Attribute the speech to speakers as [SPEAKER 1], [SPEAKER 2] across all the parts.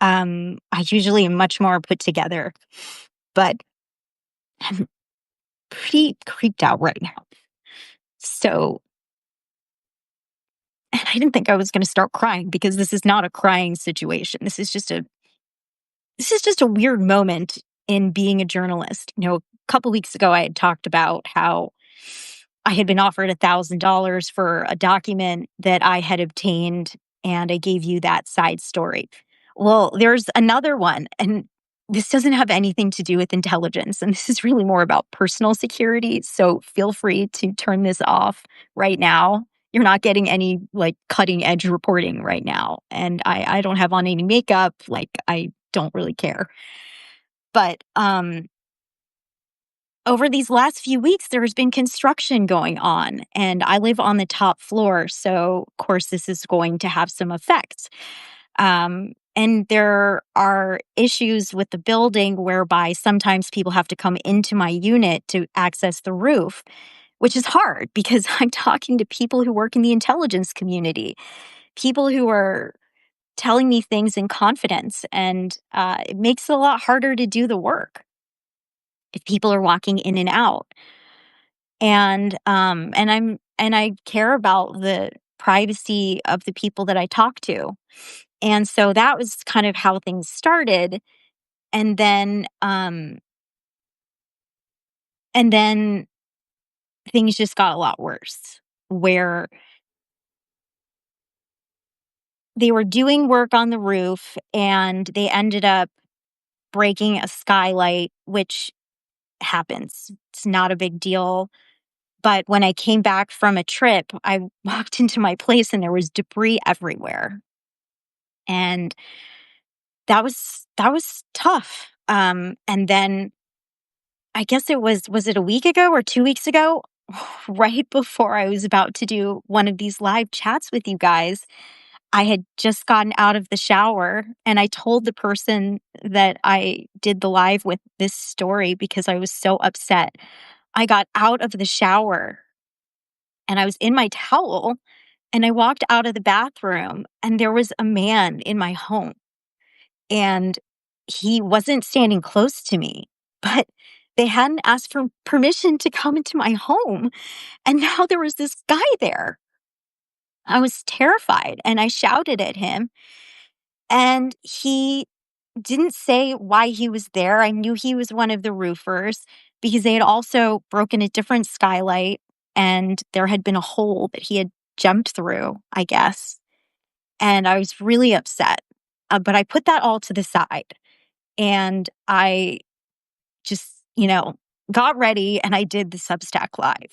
[SPEAKER 1] I usually am much more put together, but I'm pretty creeped out right now. So, and I didn't think I was going to start crying because this is not a crying situation. This is just a weird moment in being a journalist. A couple weeks ago I had talked about how I had been offered $1,000 for a document that I had obtained, and I gave you that side story. Well, there's another one, and this doesn't have anything to do with intelligence, and this is really more about personal security. So feel free to turn this off right now. You're not getting any like cutting edge reporting right now, and I don't have on any makeup. Like I don't really care, but over these last few weeks, there has been construction going on, and I live on the top floor. So, of course, this is going to have some effects. And there are issues with the building whereby sometimes people have to come into my unit to access the roof, which is hard because I'm talking to people who work in the intelligence community, people who are telling me things in confidence, and it makes it a lot harder to do the work if people are walking in and out. And I care about the privacy of the people that I talk to. And so that was kind of how things started. And then and then things just got a lot worse, where they were doing work on the roof and they ended up breaking a skylight, which happens. It's not a big deal. But when I came back from a trip, I walked into my place and there was debris everywhere. And that was tough. And then I guess was it a week ago or 2 weeks ago? Right before I was about to do one of these live chats with you guys, I had just gotten out of the shower and I told the person that I did the live with this story because I was so upset. I got out of the shower and I was in my towel and I walked out of the bathroom and there was a man in my home. And he wasn't standing close to me, but they hadn't asked for permission to come into my home, and now there was this guy there. I was terrified, and I shouted at him, and he didn't say why he was there. I knew he was one of the roofers because they had also broken a different skylight, and there had been a hole that he had jumped through, I guess, and I was really upset. But I put that all to the side. And I just, got ready and I did the Substack Live,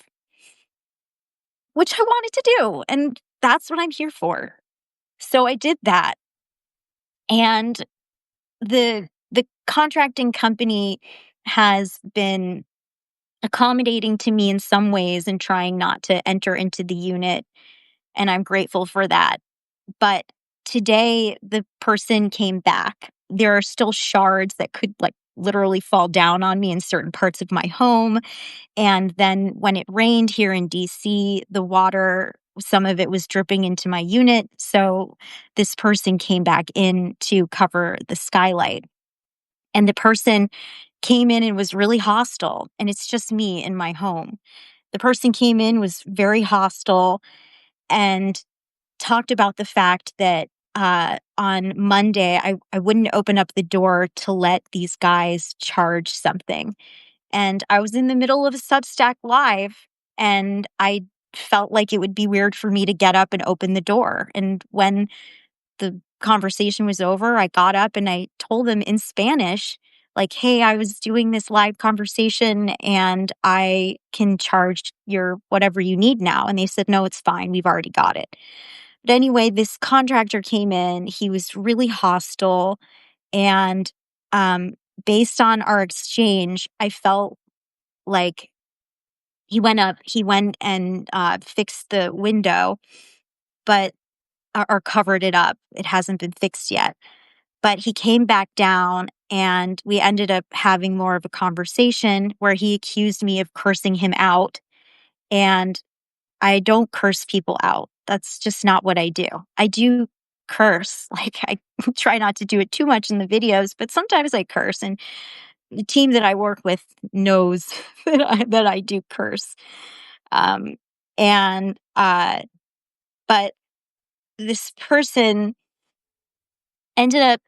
[SPEAKER 1] which I wanted to do. And that's what I'm here for. So I did that. And the contracting company has been accommodating to me in some ways and trying not to enter into the unit. And I'm grateful for that. But today, the person came back. There are still shards that could like literally fall down on me in certain parts of my home. And then when it rained here in DC, the water, some of it was dripping into my unit. So this person came back in to cover the skylight. And the person came in and was really hostile. And it's just me in my home. The person came in, was very hostile, and talked about the fact that on Monday, I wouldn't open up the door to let these guys charge something. And I was in the middle of a Substack Live, and I felt like it would be weird for me to get up and open the door. And when the conversation was over, I got up and I told them in Spanish, like, hey, I was doing this live conversation and I can charge your whatever you need now. And they said, no, it's fine. We've already got it. But anyway, this contractor came in. He was really hostile. And based on our exchange, I felt like he went and fixed the window, but or covered it up. It hasn't been fixed yet. But he came back down and we ended up having more of a conversation where he accused me of cursing him out. And I don't curse people out. That's just not what I do. I do curse. Like, I try not to do it too much in the videos, but sometimes I curse, and the team that I work with knows that I do curse. Um, and but this person ended up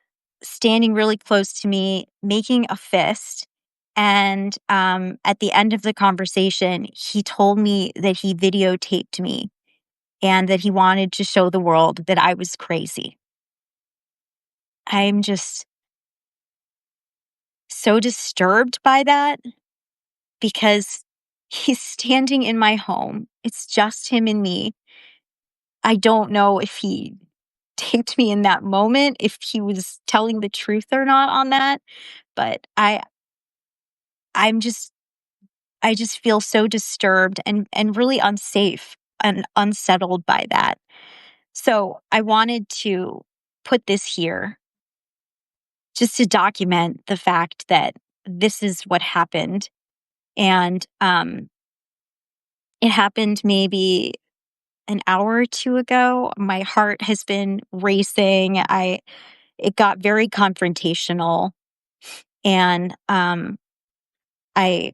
[SPEAKER 1] standing really close to me, making a fist. And at the end of the conversation, he told me that he videotaped me and that he wanted to show the world that I was crazy. I'm just so disturbed by that because he's standing in my home. It's just him and me. I don't know if he taped me in that moment, if he was telling the truth or not on that, but I'm just I just feel so disturbed and really unsafe and unsettled by that. So, I wanted to put this here just to document the fact that this is what happened. And it happened maybe an hour or two ago. My heart has been racing. It got very confrontational, and I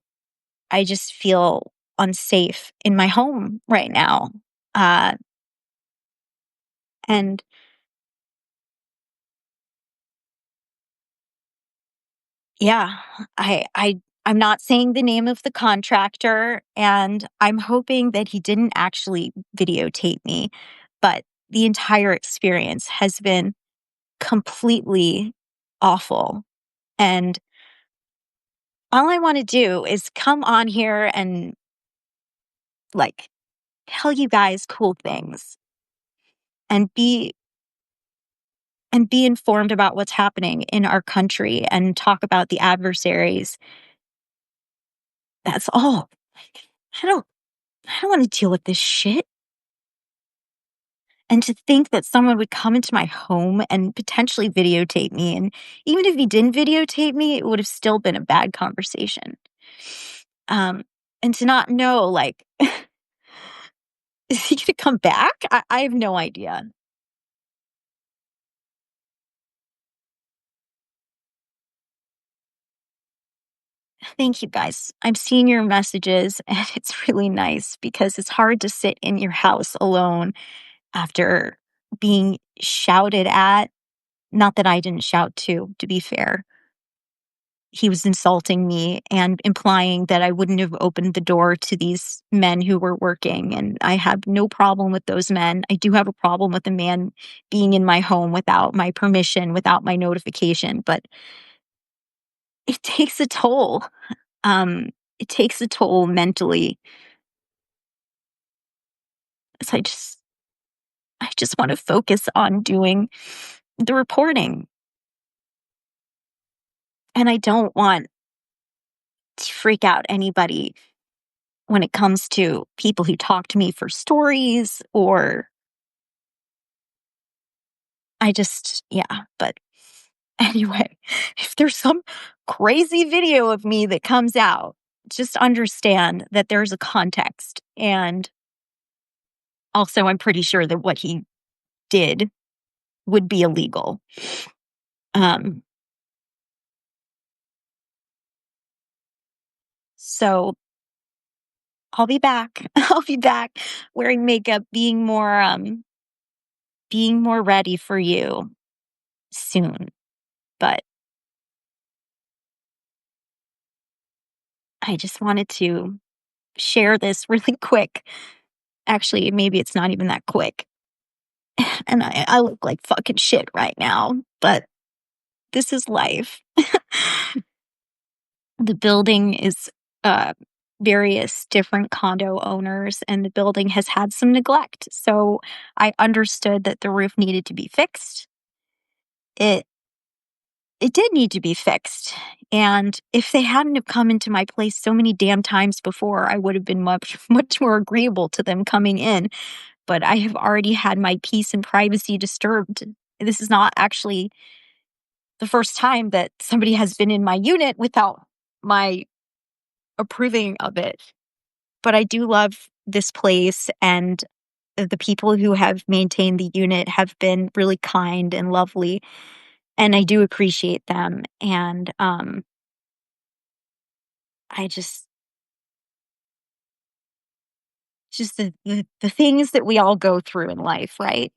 [SPEAKER 1] I just feel unsafe in my home right now. Uh, and yeah, I'm not saying the name of the contractor, and I'm hoping that he didn't actually videotape me, but the entire experience has been completely awful. And all I want to do is come on here and like tell you guys cool things and be informed about what's happening in our country and talk about the adversaries. That's all. Like, I don't want to deal with this shit. And to think that someone would come into my home and potentially videotape me, and even if he didn't videotape me, it would have still been a bad conversation. And to not know, like, is he gonna come back? I have no idea. Thank you guys. I'm seeing your messages, and it's really nice because it's hard to sit in your house alone after being shouted at. Not that I didn't shout too, to be fair. He was insulting me and implying that I wouldn't have opened the door to these men who were working. And I have no problem with those men. I do have a problem with a man being in my home without my permission, without my notification, but it takes a toll. Um, it takes a toll mentally. So I just want to focus on doing the reporting. And I don't want to freak out anybody when it comes to people who talk to me for stories, or yeah, but anyway, if there's some crazy video of me that comes out, just understand that there's a context. And also, I'm pretty sure that what he did would be illegal. Um, so I'll be back. I'll be back wearing makeup, being more ready for you soon. But I just wanted to share this really quick. Actually, maybe it's not even that quick. And I look like fucking shit right now, but this is life. The building is uh, various different condo owners, and the building has had some neglect. So I understood that the roof needed to be fixed. It it did need to be fixed. And if they hadn't have come into my place so many damn times before, I would have been much, much more agreeable to them coming in. But I have already had my peace and privacy disturbed. This is not actually the first time that somebody has been in my unit without my approving of it. But I do love this place, and the people who have maintained the unit have been really kind and lovely, and I do appreciate them, and, I just the things that we all go through in life, right?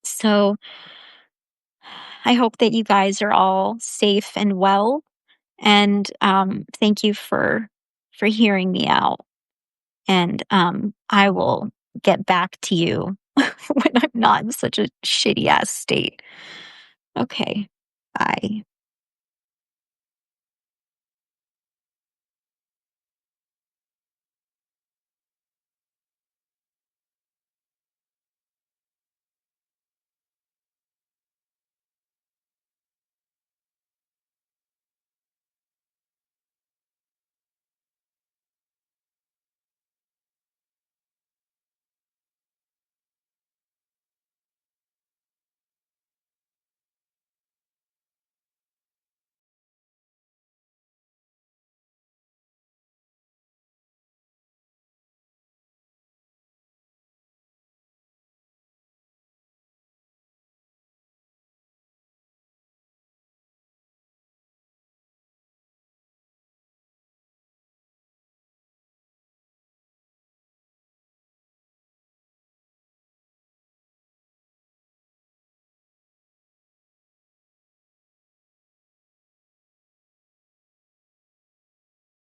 [SPEAKER 1] So, I hope that you guys are all safe and well, and, thank you for hearing me out, and, I will get back to you when I'm not in such a shitty ass state. Okay. Bye.